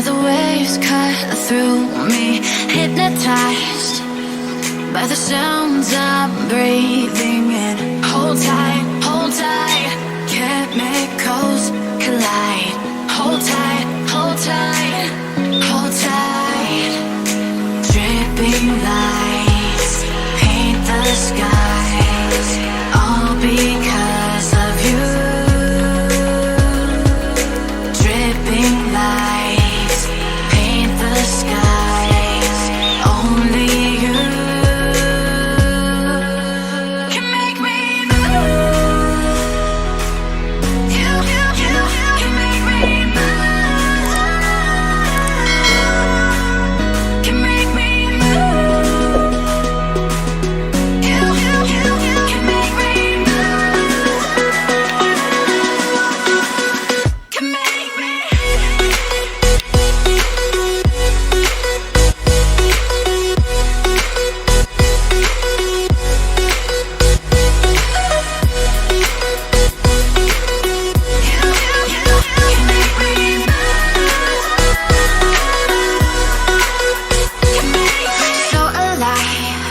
the waves cut through me, hypnotized by the sounds I'm breathing in. Hold tight, chemicals collide. Hold tight, hold tight, hold tight. Dripping lights paint the skies, all because of you. Dripping lights paint the skies, only you can make me move. You can make me move. Can make me move. You can make me move. Can make me. So alive,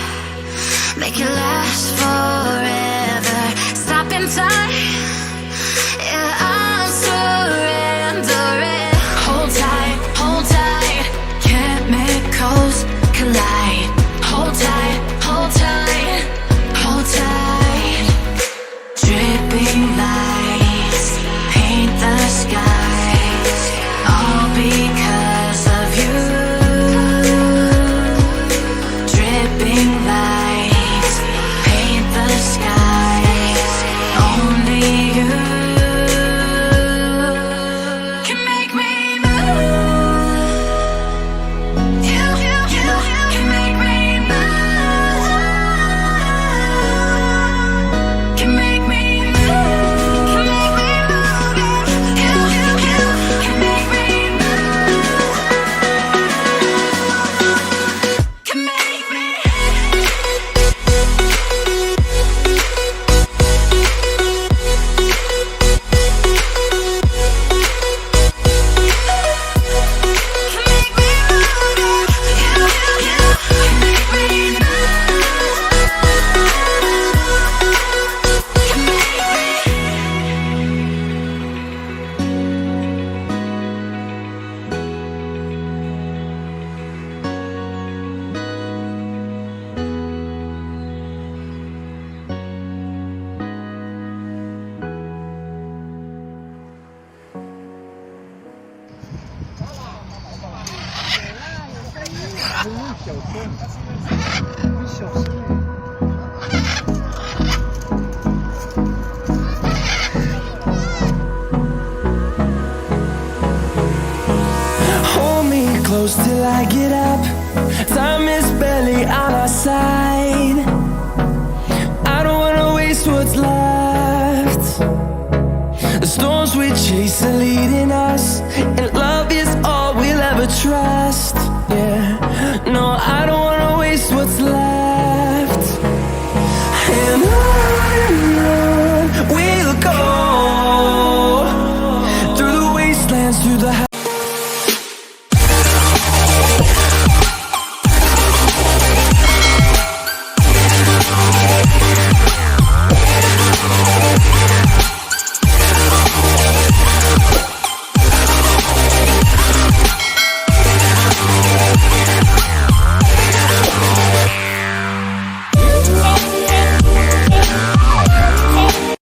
make it last forever. Stop in time, yeah, I'm surrendering. Hold tight, chemicals collide. Hold tight, hold tight, hold tight. Dripping lights paint the skies, all because of you. Dripping lights paint the skies, only you can make me move. You can make me move. Can make me move. Can make me move. You can make me move. Can make me. Hold me close till I get up. Time is barely on our side. I don't wanna waste what's left. The storms we chase are leading us, and love is all we'll ever trust. Yeah, no, I